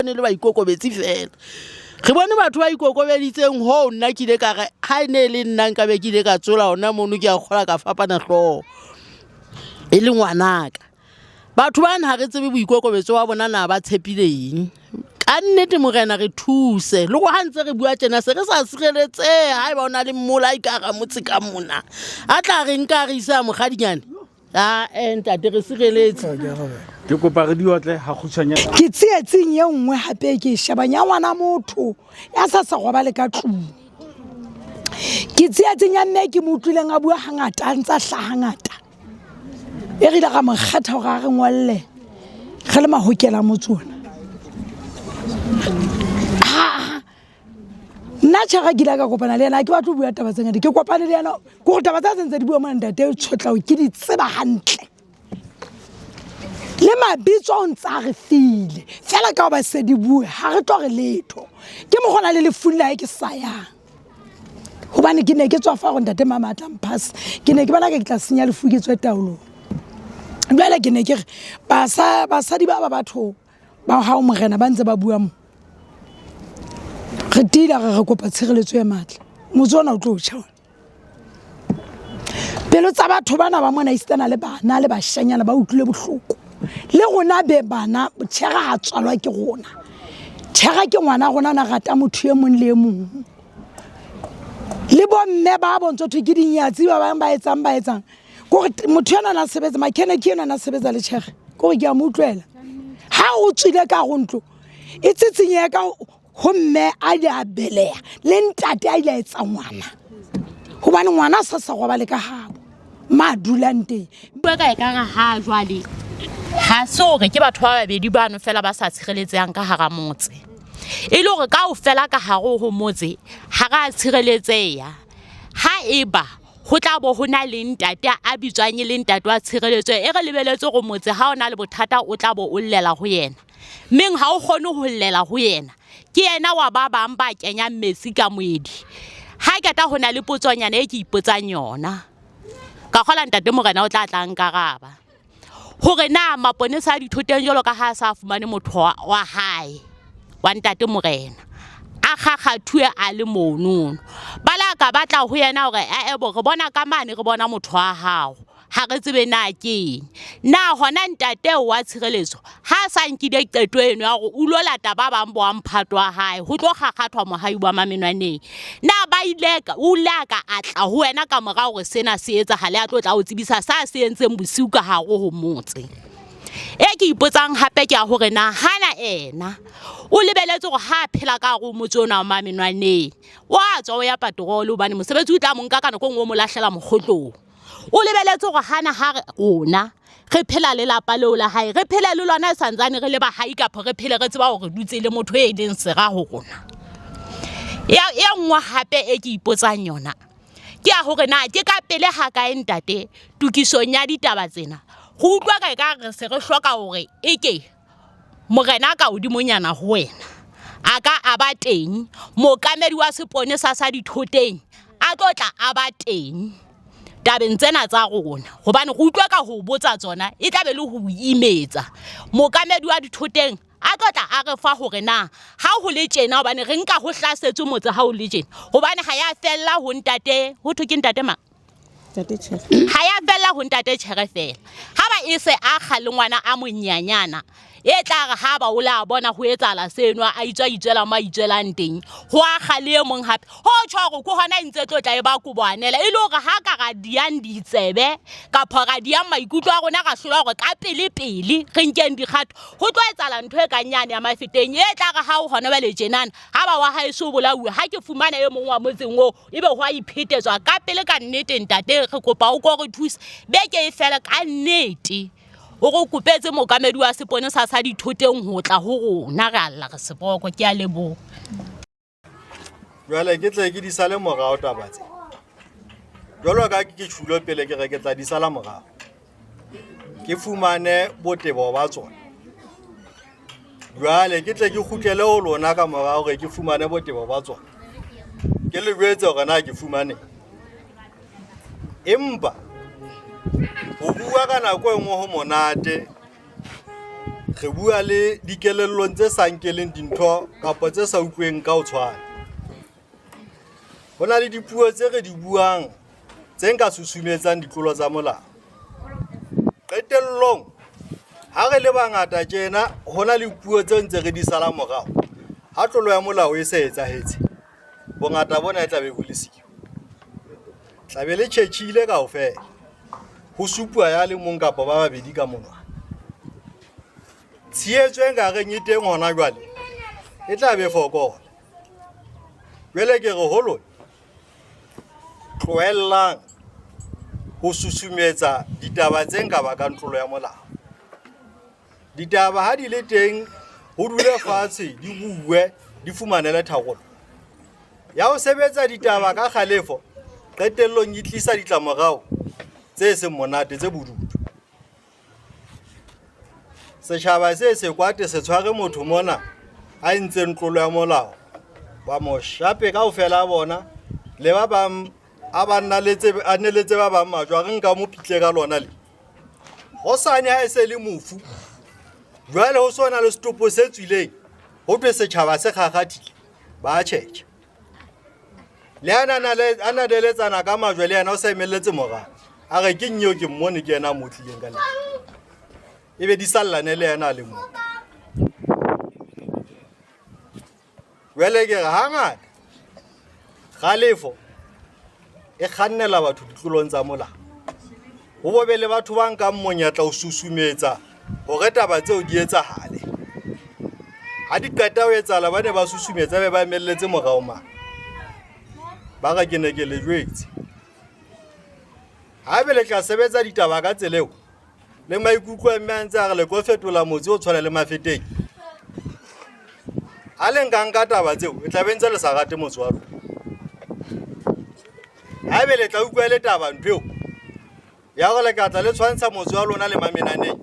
ne le ba ikokobetsi fela re bone batho ba ikokobeditseng ho nna ke ile ka re ha ene le nna nka be ke ile ka tsola ona mono ke a khola ka fapana hlo e le ngwanaka batho ba nna ha re tsebe boikokobetso wa bona na ba tshepileng ka nnete morena re thuse le go hantse re bua tjena se re sa sireletse ha eba ona le mmolai ka ga motse ka mona a tla re nka re isa mogadinyane ntate re sireletse ke kopa re diotle ha khutshanya ke tsietsing ye nngwe hape ke shebanya ngwana motho ya sa goba le ka tlung ke tsietsing ya mme ke mo utlwileng a bua hangata a ntsa hlaha ngata e rile ga mokgatha ga re ngolle ge le mahokela motsona nna tšhaga ke ile ka kopana le yena ke batho bua taba tse ngata ke kopane le yena ke gore taba tsa tsentse di bua mo ntate o tshotlago ke di tseba hantle le mabitso o ntse a re file fela ka ba se di bue ha re tlo re letho ke mo gona le lefulla ke sa yang hobane ke ne ke tswa fa go ntate mama tla mpass ke ne ke bana ke tla senya lefu ke tswe taolo jwale ke ne ke re basadi ba batho ba ha o morena ba ntse ba bua mo re tila re kopa tshireletso ya matla motsona o tlo tšha pelo tsa batho bana ba mona istana le bana le bashanyana ba utlwile bohloko le gona be bana tšhega ha tswalwa ke gona tšhega ke ngwana gona na rata motho e mong le e mong le bomme ba bontse thwe ke dinyatsi ba bang ba etsang gore motho yana na sebetsa makeneke yana na sebetsa le tšhege gore ke a mo utlwela ha o tswile ka go ntlo e tsitsinye ka ho mme a di a beleha le ntate a ile a etsa ngwana hobane ngwana sa goba le ka habo ma dulang teng bua ka ga ha jwale ha se hore ke batho ba babedi bano fela ba sa tshireletseang ka hara motse e le hore ka o fela ka hare ho motse ha ga tshireletseya ha eba ho tla bo ho na le ntate a bitswang le ntate wa tshireletso e re lebeletse go motse ha ona le bothata o tla bo o llela ho yena mmeng ha o kgone ho llela ho yena ke yena wa ba bang ba kenya metsi ka moedi ha ke ta hona le potsonyana e ke ipotsang yona ka khola ntate morena o tla tlang karaba hore na maponesa a dithoteng jalo ka ha sa fumane motho wa hae wa ntate morena a kgakgathue a le mono bala ka batla ho yena hore ebo re bona ka mane re bona motho wa hao ha re tsebe na ke na hona ntate wa tshireletso ha sa nkile qeto eno ya go ulo lata ba bang bo amphatwa hae ho tlo gagathwa mohai wa mamenwaneng na ba ileka o laka atla ho wena ka mora hore sena se etsa hale a tlo tla o tsebisa sa se entseng bosiu ka hare ho motse e ke ipotsang hape ke a hore na hana ena o lebeletse go ha phela ka go motsona wa mamenwaneng wa tswa ya patrol hobane mosebetsi o tla mo nka kana go ngo mo lahlela mogotlo o lebeletse go hana ha rona re phela le lapa leo la hae re phela le lona santsane re le ba hae ka re phele re tseba hore dutse le motho e leng sera ho rona ya ngwa hape e ke ipotsang yona ke a hore na ke ka pele ha ka entate tukisong ya ditaba tsena go utlwa ka re se re hloka hore eke morena ka odimonyana ho wena aka aba teng mokamedi wa seponesa sa dithoteng a tlotla aba teng tabeng tsena tsa rona hobane go utlwa ka ho botsa tsona e tla be le ho imetsa mokamedi wa dithoteng a tlotla a re fa hore na ha ho le tjena hobane re nka ho hlasetswe motse ha o le tjena hobane ha ya fella ho ntate ho thwe ke ntate ma ha ya fella ho ntate tjhere fela ha ba e se a kga le ngwana a monyanyana e tla re ha ba o la bona ho etsala seno a itsela ma itselang teng ho a kga le mong hape ho tshwa go hona ntse tlotla e ba kubwanela e le hore ha ka ga diang ditsebe ka phora diang maikutlo a rona ga hlola gore ka pele re nkeng dikgato ho tlo etsala ntho e ka nyane ya mafeteng e tla ga ha o hona ba le tjenana ha ba wa hae so bolawe ha ke fumana e mong wa motseng o ebe ho a iphetetswa ka pele ka nnete ntate re kopa o go re thuse beke e fela ka nnete o go kupetse mokamedi wa seponesa sa dithoteng ho tla ho rona re alla re sepoko ke a lebo jwale ke tle ke di sale morao tabatse jwalo ka ke tshulo pele ke re ke tla di sala morao ke fumane botebo ba tsona jwale ke tle ke khutlele ho lona ka morao re ke fumane botebo ba tsona ke le jwetse hore na ke fumane empa o bua ka nako engwe ho monate re bua le dikelellong tse sa nkeleng dintho kapa tse sa utlweng ka ho tshwana. Ho na le dipuo tse re di buang tse nka susumetsang ditlolo tsa molao. Qetellong ha re le bangata tjena ho na le puo tse ntse re di sala morao. Ha tlolo ya molao e se etsahetse, bongata bona e tla be bo le siko. Tla be le tjhetjhile kaofela. Ho supua ya le mong kapa ba babedi ka monwana. Tshehetso e nka reng e teng hona jwale e tla be fokola. Jwale ke re ho lona tlohellang ho susumetsa ditaba tse nka bakang tlolo ya molao. Ditaba ha di le teng ho dule fatshe di buwe di fumanele tharollo. Ya ho sebetsa ditaba ka kgalefo qetellong e tlisa ditlamorao tse seng monate tse bodutu. Setjhaba se kwate se tshware motho mona a ntseng tlolo ya molao ba mo shape kaofela bona le ba bang a ba neletse ba bang majwa re nka mo pitle ka lona le hosane ha se le mofu. Jwale ho sona le stopo se tswileng ho twe setjhaba se kgakgathile ba tjhetjha le ana deletsana ka majwa le yana o sa emelletse morao a re ke nnyo ke mmone ke yena mo tlileng ka le ebe di sallane le yana le mo. Jwale ke re hangata kgalefo e kgannela batho ditlolong tsa molao. Ho bobe le batho ba nkang monyetla o susumetsa hore taba tseo di etsahale. Ha di qeta ho etsahala ba ne ba susumetsa be ba emelletse morao mang. Ba ga ke ne ke le jwetse. Ha be le tla sebetsa ditaba ka tseleo le maikutlo a mme a ntse a re le go fetola motse o tshwana le Mafeteng. Ha le nka taba tseo e tla bentse le sa rate motse wa lona. Ha be le tla utlwa le taba ntho ya go le ka tla le tshwantsha motse wa lona le mamenaneng.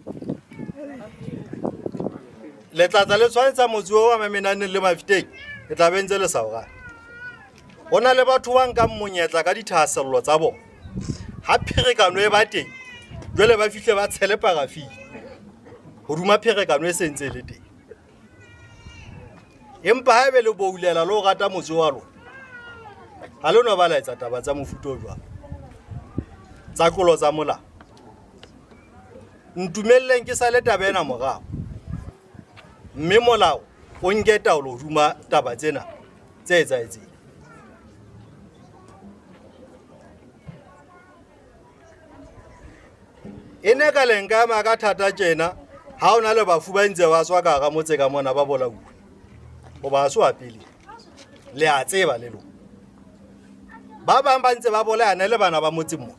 Le tla le tshwantsha motse wa mamenaneng le Mafeteng e tla bentse le sa o rate. Hona le batho ba nka monyetla ka dithahasello tsa bona. Ha pherekano e ba teng jwale ba fihle ba tshele parafini ho duma pherekano e sentse le teng. Empa ha be le boulela le ho rata motse wa lona ha le no ba la etsa taba tsa mofuta o jwang tsa tlolo tsa molao. Ntumelleng ke sa le taba ena morao mme molao o nke taolo hodima taba tsena tse etsahetseng. Ene ka lenka ma ka thata tjena ha ona le bafu ba ntse ba tswa ka ga motse ka mona ba bolauwe ho ba so a pele le a tseba le lo ba bang ba ntse ba bolayana le bana ba motse mmo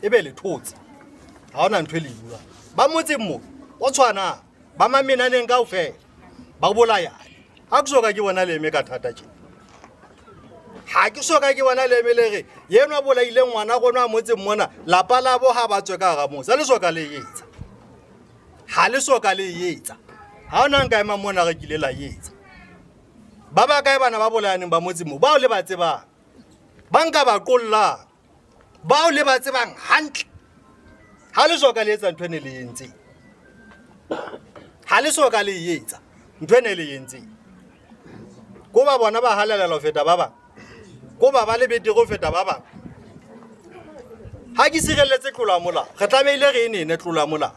ebe le thotse ha ona ntwe le bua ba motse mmo o tshwana ba mamenaneng kaofela ba bolayana. Ha ke soka ke bona le eme ka thata tjena. Ha ke soka ke bona le eme le re yenwa bolaile ngwana gona motse mmona lapa la bo ha ba tswe ka ga motse le soka le yetsa. Ha le soka le yetsa. Ha ona nka ema mona re kile la yetsa. Ba ba kae bana ba bolayaneng ba motse mo bao le ba tsebang ba nka ba qolla bao le ba tsebang hantle. Ha le soka le etsa ntwe ne le yentse. Ha le soka le yetsa ntwe ne le yentse. Go ba bona ba halalela ho feta ba bang. Go ba le bete go feta ba bang. Ha ke sireletse tlolo ya molao re tlameile re ene tlolo ya molao.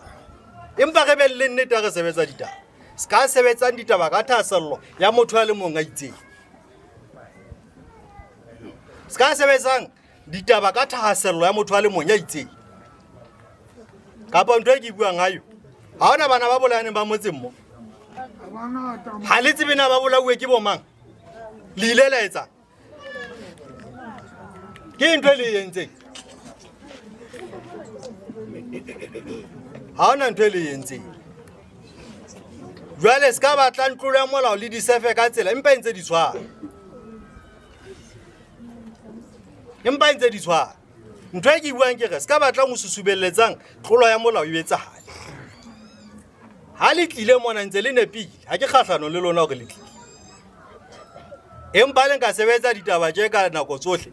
Empa re be le nnete re sebetsa ditaba. Ska sebetsang ditaba ka thasello ya motho a le mong a itseng. Ska sebetsang ditaba ka thasello ya motho a le mong ya itseng. Kapa ntho e ke buang hayo ha ona bana ba bolayaneng ba motse mmo. Ha le tsebe na ba bolauwe ke bo mang. Le ile la etsa ke ntwe le yentseng. Ha ona ntwe le yentseng. Jwale ska batla tlolo ya molao le di sefe ka tsela empa ntse di tshwana. Empa ntse di tshwana. Ntwe e ke buang ke re ska batla go susubelletsang tlolo ya molao e etsahale. Ha le tlile mona ntse le nepile ha ke kgahlano le lona hore le tlile. Empa le nka sebetsa ditaba tje ka nako tsohle.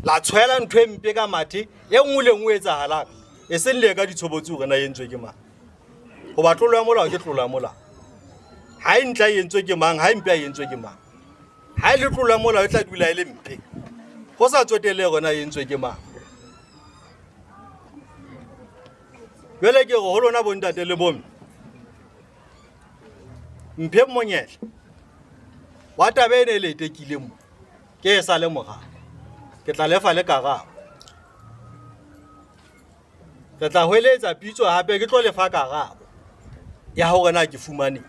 La tshwela ntwe mpe ka mathe e nngwe le nngwe etsahalang e seng le ka ditshobotsi hore na yentswe ke mang. go ba tlolo ya molao ke tlolo ya molao ha e ntla e entswe ke mang ha e mpe a entswe ke mang ha e le tlolo ya molao e tla dula e le mpe go sa tsotele gona e entswe ke mang jwale ke go lona bontate le bomme mphe monyetla wa tabe ene le tekile mo ke sa le moga ke tla lefa le karabo ke tla hweletsa pitso hape ke tlo lefa karabo ya hore na ke fumane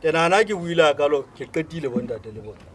ke nana ke buile ka lo ke qetile bontate le bona